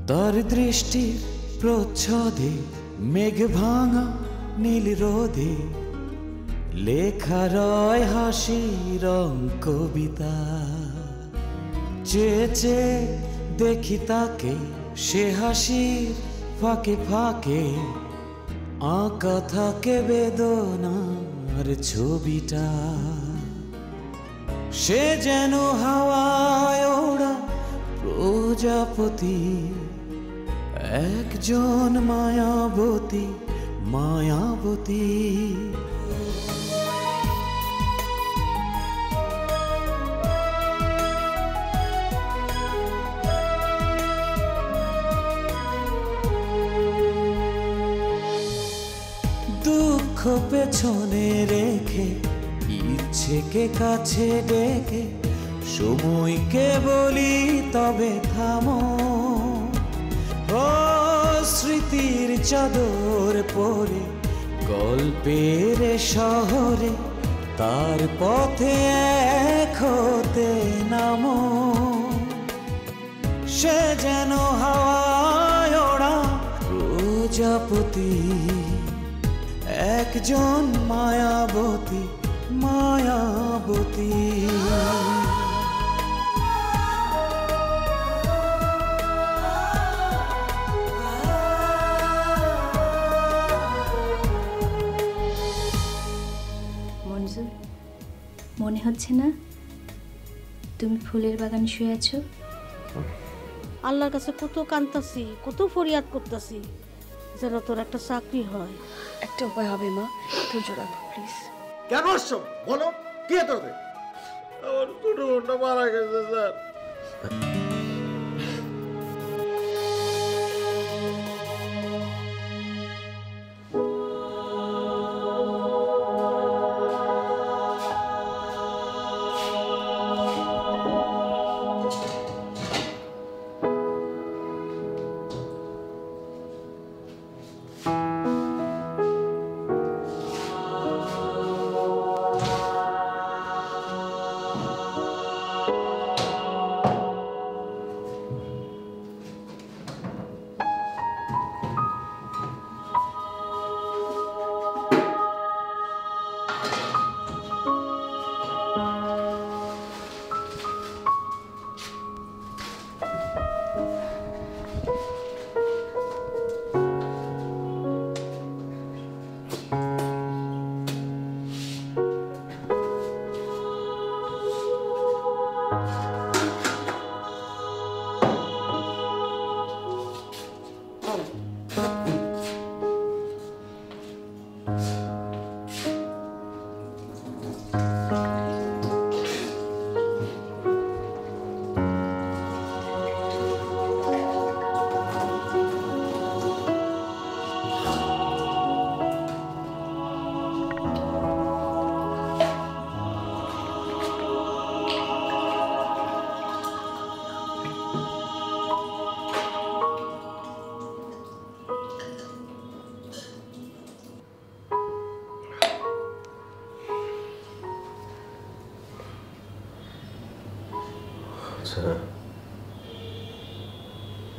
তার দৃষ্টির প্রচ্ছদে মেঘ ভাঙা নীল রোদে লেখা রয় হাসি রং কবিতা। চেয়ে চেয়ে দেখি তাকে, সে হাসির ফাঁকে ফাঁকে আঁকা থাকে বেদনার ছবিটা। সে যেন হাওয়ায় ওড়া প্রজাপতি, একজন মায়াবতী মায়াবতী। দুঃখ পেছনে রেখে, ইচ্ছেকে কাছে ডেকে সময়কে বলি তবে থামো। ও স্মৃতির চাদর পরে গল্পের শহরে তার পথে এক হতে নামো। সে যেন হাওয়ায় ওড়া প্রজাপতি, একজন মায়াবতী মায়াবতী। মঞ্জু, মনে হচ্ছে না তুমি ফুলের বাগানে শুয়ে আছো? আল্লাহর কাছে কত কাঁদতাছি, কত ফরিয়াদ করতেছি যেন তোর একটা চাকরি হয়। একটা উপায় হবে মা, ধৈর্য রাখো প্লিজ। কেন আসছো বলো, কি তোদের? আমার ছোট বোনটা মারা গেছে স্যার।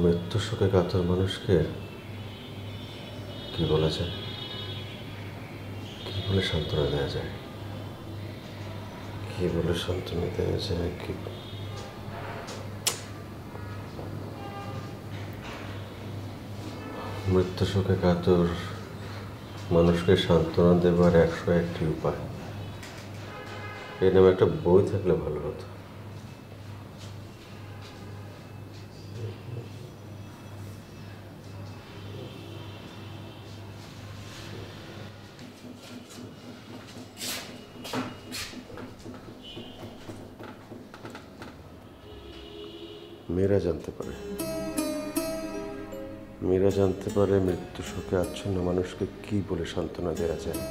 মৃত্যু শোকে কাতর মানুষকে কি বলা যায়, কি বলে সান্ত্বনা দেওয়া যায়, কি বলে সান্ত্বনা দেওয়া যায়? কি মৃত্যু শোকে কাতর মানুষকে সান্ত্বনা দেবার 101টি উপায়, এই নামে একটা বই থাকলে ভালো হতো। মেয়েরা জানতে পারে মৃত্যু শোকে আচ্ছন্ন মানুষকে কি বলে সান্ত্বনা দেওয়া যায়।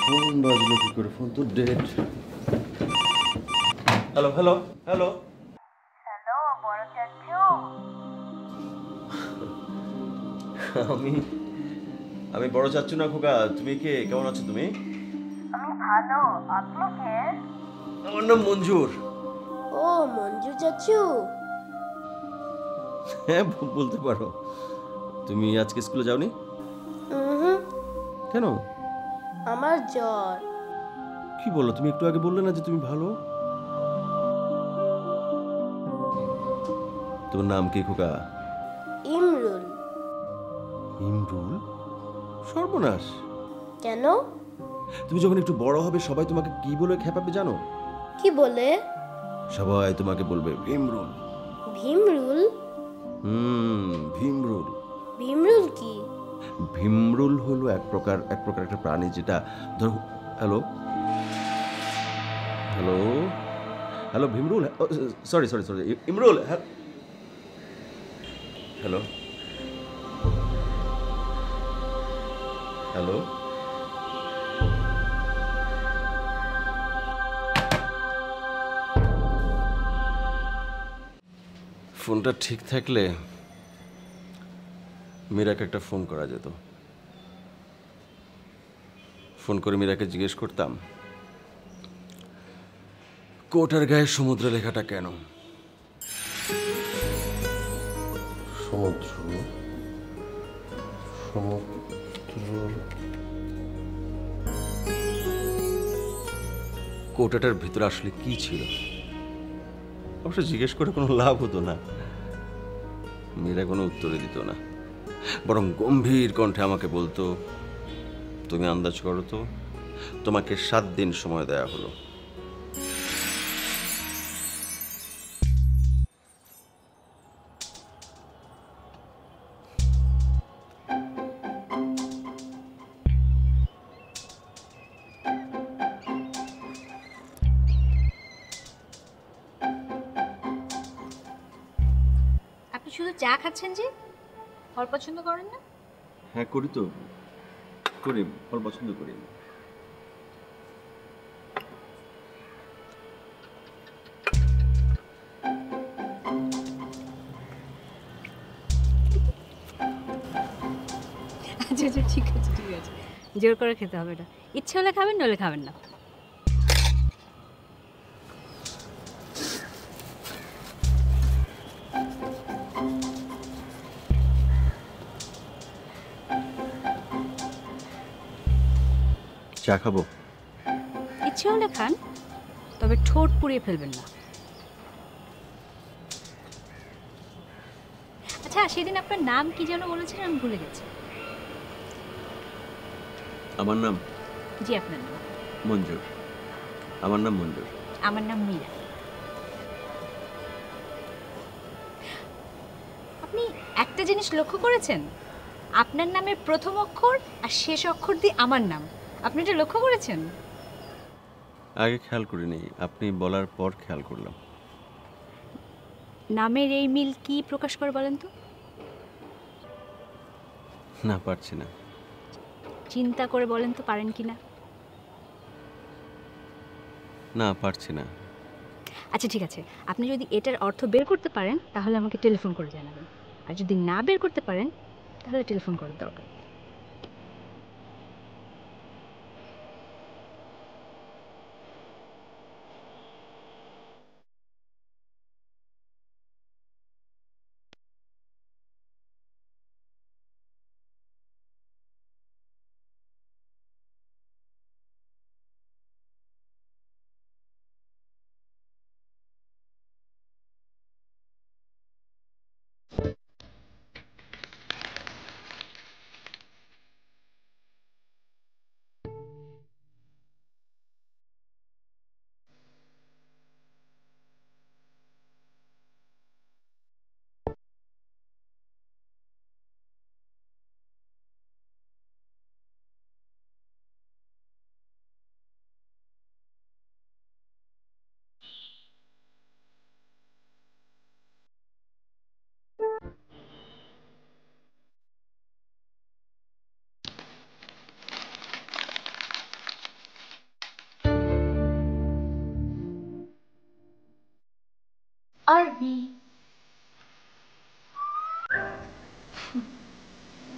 ফোন বাজলো কি করে? ফোন তো ডেড। হ্যালো হ্যালো হ্যালো আমি আমি বড় চাচ্ছু না খোকা। তুমি কে? কেমন আছো তুমি? আমার নাম মঞ্জুর। ও মঞ্জু চাচু, হ্যাঁ বলতে পারো। তুমি আজকে স্কুলে যাওনি কেন? আমার জ্বর। কি বলো? তুমি একটু আগে বললে না যে তুমি ভালো। তোমার নাম কি খোকা? ইমরুল। ইমরুল? সর্বনাশ। কেন? তুমি যখন একটু বড় হবে সবাই তোমাকে কি বলে খেপাবে জানো? কি বলে? সবাই তোমাকে বলবে ভীমরুল। ভীমরুল? ভীমরুল। ভীমরুল কি? ভীমরুল হলো এক প্রকার একটা প্রাণী যেটা ধরো। হ্যালো হ্যালো হ্যালো ভীমরুল। Sorry sorry sorry Imrul. Hello hello ফোনটা ঠিক থাকলে মীরাকে একটা ফোন করা যেত। ফোন করে মীরাকে জিজ্ঞেস করতাম কোটার গায়ে সমুদ্র লেখাটা কেন? সমুদ্র কোটাটার ভিতরে আসলে কি ছিল? অবশ্য জিজ্ঞেস করে কোনো লাভ হতো না। মীরা কোনো উত্তরে দিত না, বরং গম্ভীর কণ্ঠে আমাকে বলতো, তুমি আন্দাজ করো তো, তোমাকে 7 দিন সময় দেয়া হলো। আপনি শুধু চা খাচ্ছেন যে? ফল পছন্দ করেন না? হ্যাঁ করি তো, করি, ফল পছন্দ করি। আচ্ছা আচ্ছা, ঠিক আছে ঠিক আছে, জোর করে খেতে হবে না। ইচ্ছে হলে খাবেন, নলে খাবেন না। চা খাবো? ইচ্ছে হলে খান, তবে ঠোঁট পুড়িয়ে ফেলবেন না। আচ্ছা, সেদিন আপনার নাম কি যেন বলেছিলেন, আমি ভুলে গেছি। আমার নাম? জি, আপনার নাম? মঞ্জুর। আমার নাম মঞ্জুর। আমার নাম মীরা। আপনি একটা জিনিস লক্ষ্য করেছেন? আপনার নামের প্রথম অক্ষর আর শেষ অক্ষর দিয়ে আমার নাম। আপনি এটা লক্ষ্য করেছেন? আগে খেয়াল করিনি, আপনি বলার পর খেয়াল করলাম। নামের এই মিল কি প্রকাশ করে বলেন তো? না, পারছি না। চিন্তা করে বলেন তো, পারেন কি না? না, পারছি না। আচ্ছা ঠিক আছে, আপনি যদি এটার অর্থ বের করতে পারেন তাহলে আমাকে টেলিফোন করে জানাবেন, আর যদি না বের করতে পারেন তাহলে টেলিফোন করার দরকার।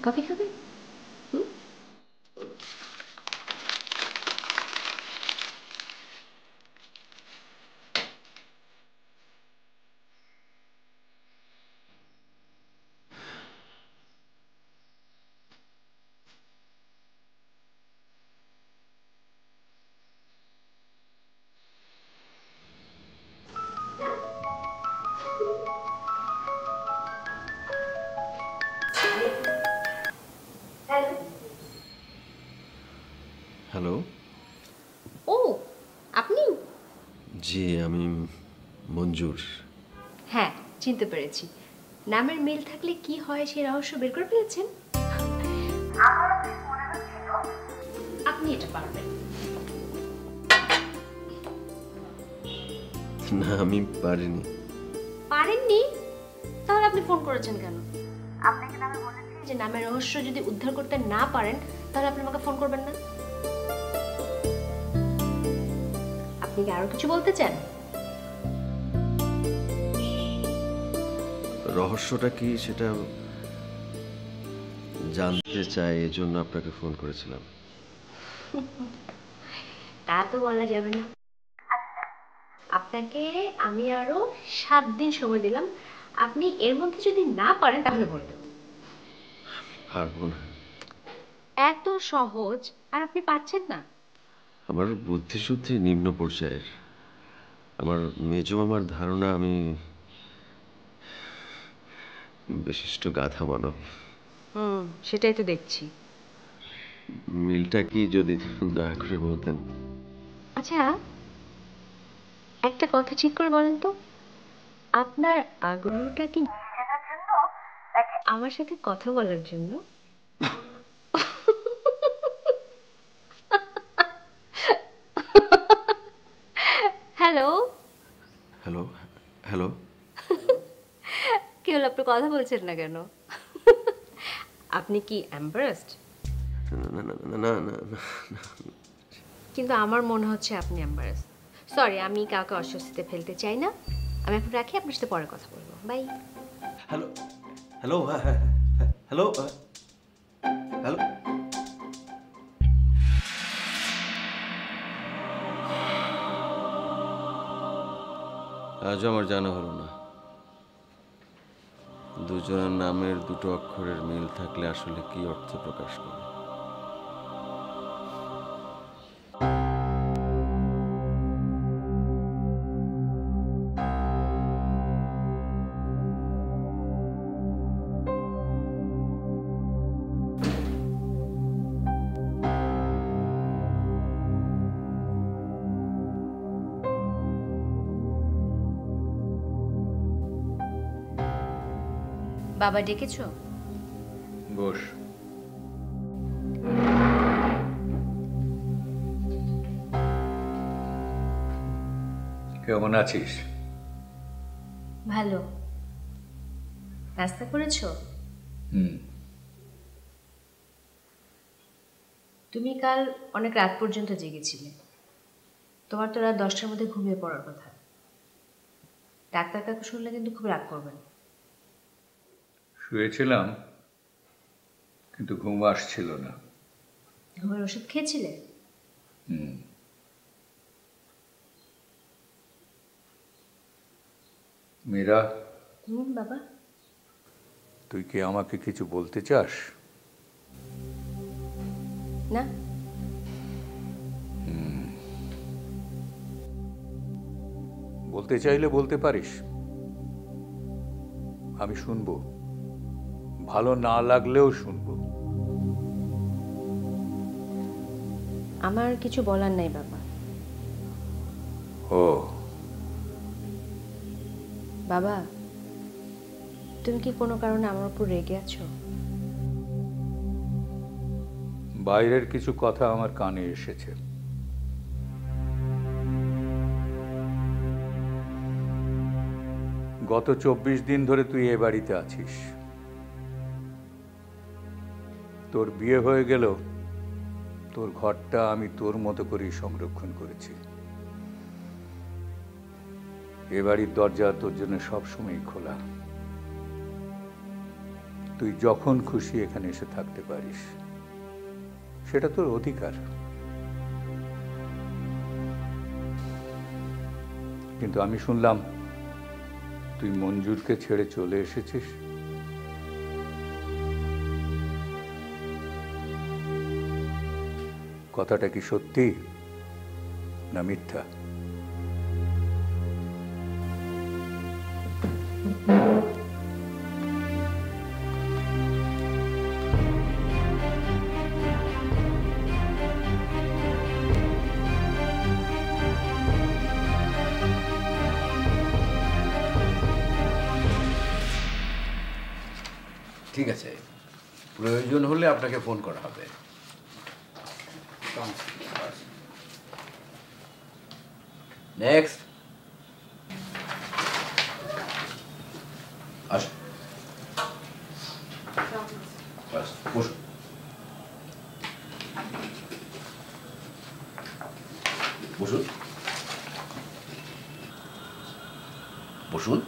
কফি খাবে? হ্যালো। ও আপনি? জি, আমি মঞ্জুর। হ্যাঁ, চিনতে পেরেছি। নামের মিল থাকলে কি হয় সেই রহস্য বের করে ফেলেছেন। আপনি এটা পারবেন। না, আমি পারিনি। পারেননি? তাহলে আপনি ফোন করেছেন কেন? আপনাকে আমি বলেছি যে নামের রহস্য যদি উদ্ধার করতে না পারেন তাহলে আপনি আমাকে ফোন করবেন না। আপনি কি আরো কিছু বলতে চান? রহস্যটা কি সেটা জানতে চাই, এজন্য আপনাকে ফোন করেছিলাম। তা তো বলা যাবে না। আপনাকে আমি আরো 7 দিন সময় দিলাম, আপনি এর মধ্যে যদি না পারেন তাহলে বলবেন। পারবো না। এত সহজ আর আপনি পাচ্ছেন না? আমার বুদ্ধিশুদ্ধি নিম্ন পর্যায়ের। আমার মেজ মামার ধারণা আমি বিশিষ্ট গাধা মানব। সেটাই তো দেখছি। মিলটা কি যদি দয়া করে বলতেন। আচ্ছা, একটা কথা ঠিক করে বলেন তো, আপনার আগ্রহটা কি আমার সাথে কথা বলার জন্য? Hello hello, hello. কি হলো, আপনি কথা বলছেন না কেন? আপনি কি এম্বারাসড? না না না না না না না। কিন্তু আমার মনে হচ্ছে আপনি এম্বারাস। সরি, আমি কাউকে অস্বস্তিতে ফেলতে চাই না। আমি এখন রাখি, আপনার সাথে পরে কথা বলবো। Bye. Hello, hello, hello, hello. আজ আমার জানা হলো না দুজনের নামের দুটো অক্ষরের মিল থাকলে আসলে কি অর্থ প্রকাশ করে। বাবা ডেকেছো? বস। কেমন আছিস? ভালো। নাস্তা করেছো? তুমি কাল অনেক রাত পর্যন্ত জেগেছিলে। তোমার তো রাত 10টার মধ্যে ঘুমিয়ে পড়ার কথা। ডাক্তার কাকু শুনলে কিন্তু খুব রাগ করবেন। শুয়েছিলাম, কিন্তু ঘুম আসছিল না। ঘুমের ওষুধ খেয়েছিলে? মীরা, বাবা। তুই কি আমাকে কিছু বলতে চাস? না। বলতে চাইলে বলতে পারিস, আমি শুনবো। ভালো না লাগলেও শুনবো। আমার কিছু বলার নাই বাবা। ও বাবা, তুমি কি কোনো কারণে আমার উপর রেগে আছো? বাইরের কিছু কথা আমার কানে এসেছে। গত 24 দিন ধরে তুই এ বাড়িতে আছিস। তোর বিয়ে হয়ে গেল, তোর ঘরটা আমি তোর মতো করেই সংরক্ষণ করেছি। এ বাড়ির দরজা তোর জন্য সবসময় খোলা। তুই যখন খুশি এখানে এসে থাকতে পারিস, সেটা তোর অধিকার। কিন্তু আমি শুনলাম তুই মঞ্জুরকে ছেড়ে চলে এসেছিস। কথাটা কি সত্যি না মিথ্যা? ঠিক আছে, প্রয়োজন হলে আপনাকে ফোন করা হবে। নেক্সট আসুন, বসুন। বসুন বসুন।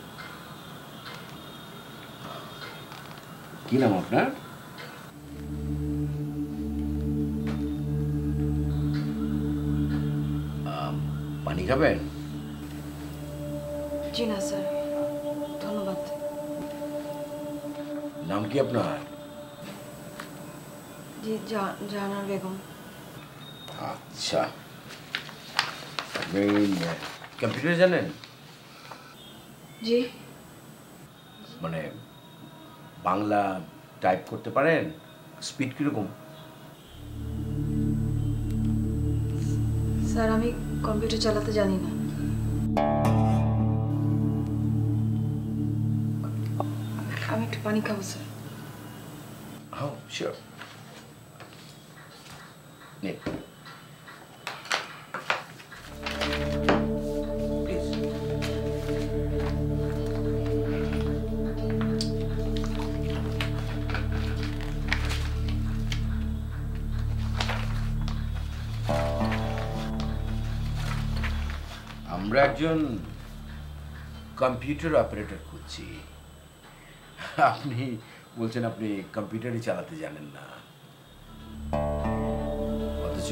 কি নাম আপনার? পানি খাবেন? জি না স্যার, ধন্যবাদ। নাম কি আপনার? জি জাহানারা বেগম। আচ্ছা, আপনি কম্পিউটার জানেন? জি। মানে বাংলা টাইপ করতে পারেন? স্পিড কিরকম? স্যার আমি কম্পিউটার চালাতে জানি না। আমি একটু পানি খাবো স্যার। হ্যাঁ শিওর। প্লিজ। আমরা একজন কম্পিউটার অপারেটর খুঁজছি। আপনি বলছেন আপনি কম্পিউটারই চালাতে জানেন না, অথচ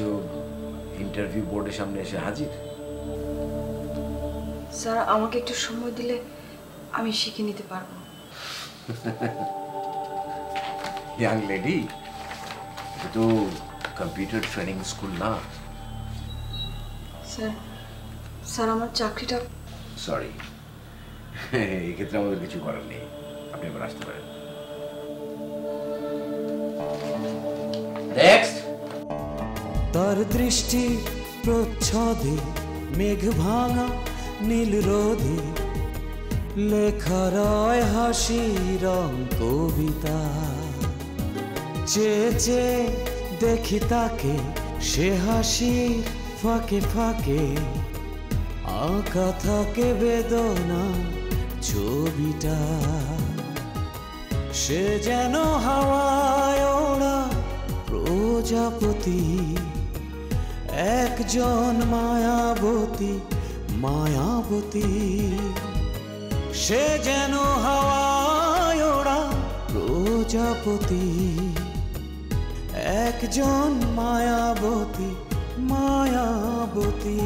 ইন্টারভিউ বোর্ডের সামনে এসে হাজির। স্যার আমাকে একটু সময় দিলে আমি শিখে নিতে পারবো। ইয়াং লেডি, এটা তো কম্পিউটার ট্রেনিং স্কুল না। স্যার স্যার আমার চাকরিটা। সরি, এক্ষেত্রে আমাদের কিছু করার নেই, আপনি এবার আসতে পারেন। নেক্সট। তার দৃষ্টি প্রচ্ছদে মেঘ ভাঙা নীল রোদে লেখা রয় হাসি রং কবিতা। চেয়ে চেয়ে দেখি তাকে, সে হাসির ফাঁকে ফাঁকে আঁকা থাকে বেদনা ছবিটা। সে যেন হাওয়ায় ওড়া প্রজাপতি, একজন মায়াবতী মায়াবতী। সে যেন হাওয়ায় ওড়া প্রজাপতি, একজন মায়াবতী মায়াবতী।